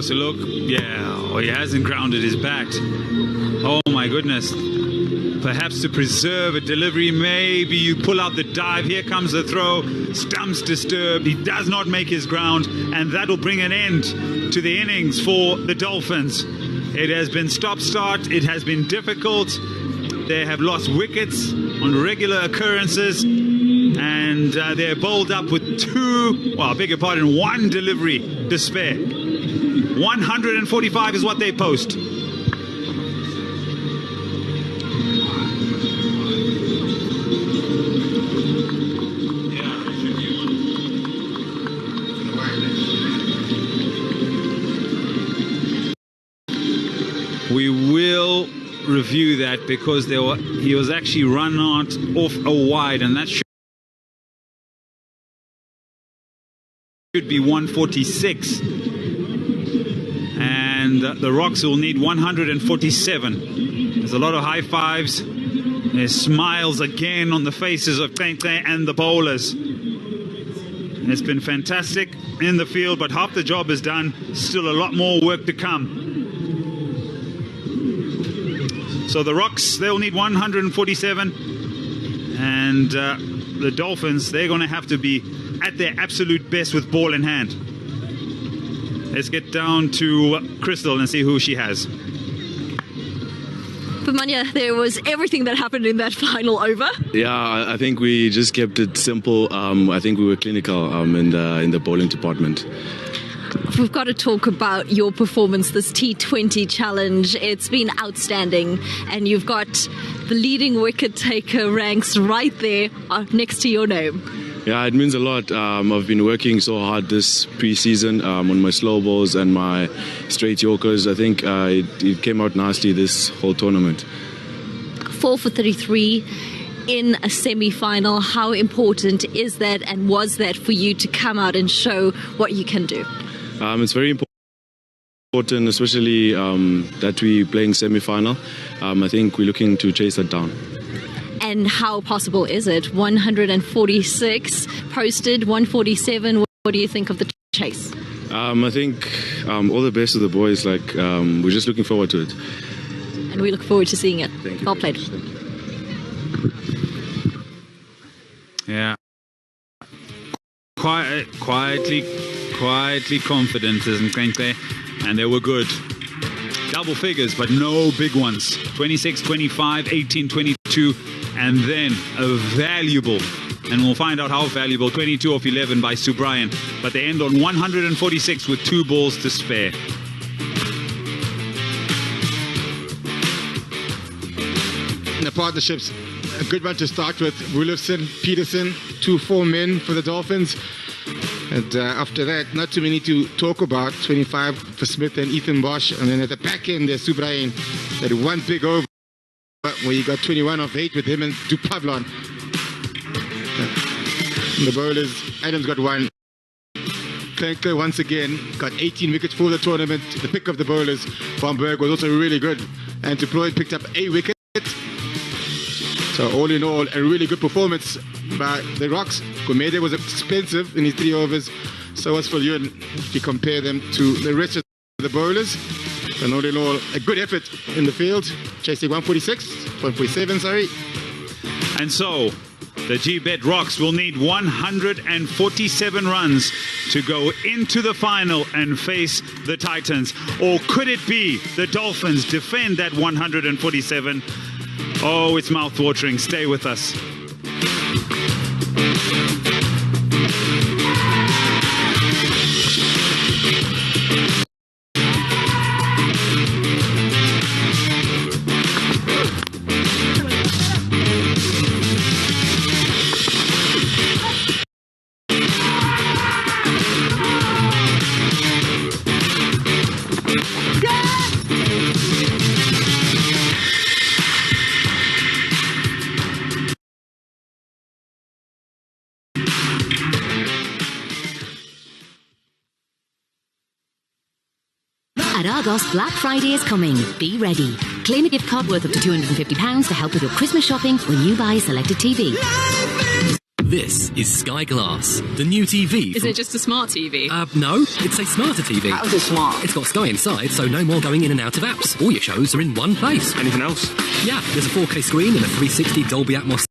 closer look. Yeah, he hasn't grounded his bat. Oh my goodness. Perhaps to preserve a delivery, maybe you pull out the dive. Here comes the throw. Stumps disturbed. He does not make his ground, and that will bring an end to the innings for the Dolphins. It has been stop-start. It has been difficult. They have lost wickets on regular occurrences, and they're bowled up with one delivery to spare. 145 is what they post. We will review that because he was actually run out off a wide, and that should be 146. And the Rocks will need 147. There's a lot of high fives. There's smiles again on the faces of Tente and the bowlers. It's been fantastic in the field, but half the job is done. Still a lot more work to come. So the Rocks, they'll need 147. And the Dolphins, they're going to have to be at their absolute best with ball in hand. Let's get down to Crystal and see who she has. But Manya, there was everything that happened in that final over. Yeah, I think we just kept it simple. I think we were clinical in the bowling department. We've got to talk about your performance, this T20 challenge. It's been outstanding, and you've got the leading wicket taker ranks right there next to your name. Yeah, it means a lot. I've been working so hard this pre-season on my slow balls and my straight yorkers. I think it came out nicely this whole tournament. 4 for 33 in a semi-final. How important is that, and was that for you to come out and show what you can do? It's very important, especially that we're playing semi-final. I think we're looking to chase that down. And how possible is it? 146 posted, 147. What do you think of the chase? I think all the best to the boys. We're just looking forward to it. And we look forward to seeing it. Thank you. Well played. Yeah. Quietly confident, isn't Kente? And they were good. Double figures, but no big ones. 26, 25, 18, 22. And then a valuable, and we'll find out how valuable, 22 off 11 by Subrian. But they end on 146 with 2 balls to spare. The partnerships, a good one to start with. Williamson, Peterson, 2-4 men for the Dolphins. And after that, not too many to talk about. 25 for Smith and Ethan Bosch. And then at the back end, there's Subrian. That one big over where you got 21 off 8 with him and Dupavlon. The bowlers, Adams got 1. Klenker once again got 18 wickets for the tournament. The pick of the bowlers, Van Berg, was also really good. And Duploy picked up a wicket. So all in all, a really good performance by the Rocks. Gomede was expensive in his 3 overs. So was Viljoen, if you compare them to the rest of the bowlers. And all in all, a good effort in the field. Chasing 147, sorry. And so, the G-Bet Rocks will need 147 runs to go into the final and face the Titans. Or could it be the Dolphins defend that 147? Oh, it's mouth-watering. Stay with us. At Argos, Black Friday is coming. Be ready. Claim a gift card worth up to £250 to help with your Christmas shopping when you buy a selected TV. This is Sky Glass, the new TV. Is it just a smart TV? No, it's a smarter TV. How's it smart? It's got Sky inside, so no more going in and out of apps. All your shows are in one place. Anything else? Yeah, there's a 4K screen and a 360 Dolby Atmos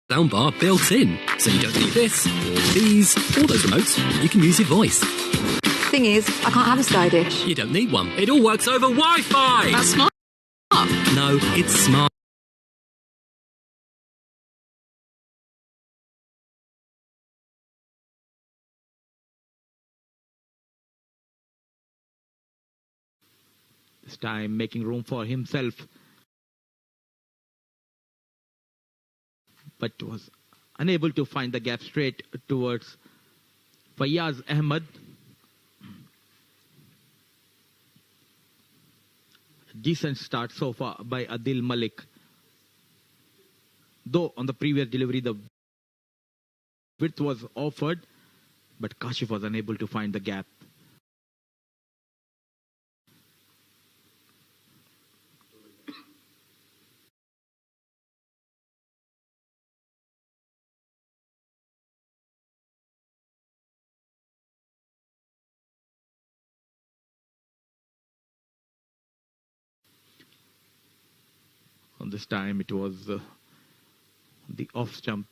soundbar built in. So you don't need this, or these, or those remotes. You can use your voice. Thing is, I can't have a Sky dish. You don't need one. It all works over Wi-Fi. That's smart. No, it's smart. This time making room for himself, but was unable to find the gap straight towards Fayyaz Ahmed. Decent start so far by Adil Malik, though on the previous delivery the width was offered, but Kashif was unable to find the gap. This time it was the off jump.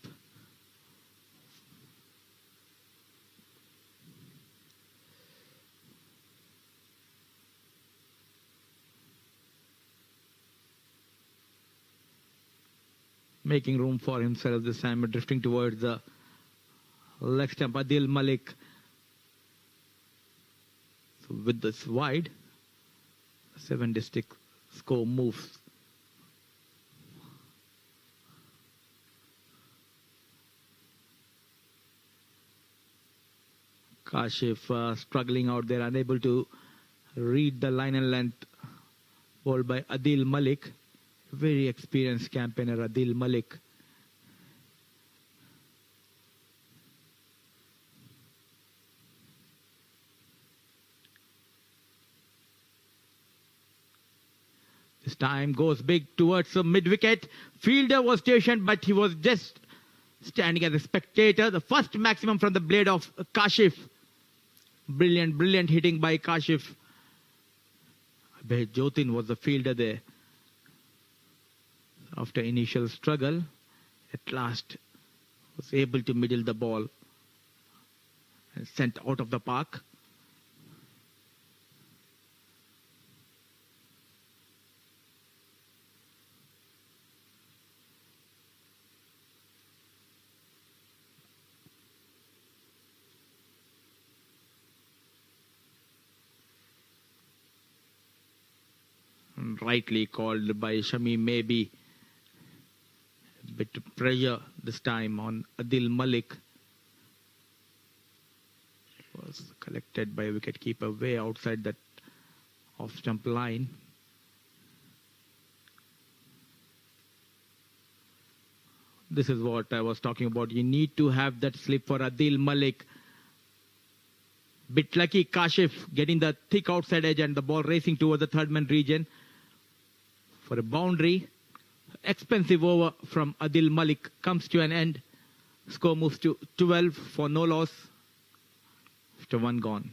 Making room for himself this time, drifting towards the leg stump. Adil Malik. So with this wide, 7 district score moves. Kashif struggling out there, unable to read the line and length. Ball by Adil Malik. Very experienced campaigner, Adil Malik. This time goes big towards the mid-wicket. Fielder was stationed, but he was just standing as a spectator. The first maximum from the blade of Kashif. Brilliant hitting by Kashif. Abhay Jotin was the fielder there. After initial struggle, at last was able to middle the ball and sent out of the park. Rightly called by Shami, maybe a bit of pressure this time on Adil Malik. It was collected by a wicketkeeper way outside that off-stump line. This is what I was talking about. You need to have that slip for Adil Malik. Bit lucky Kashif getting the thick outside edge and the ball racing towards the third man region for a boundary. Expensive over from Adil Malik comes to an end. Score moves to 12 for no loss after 1 gone.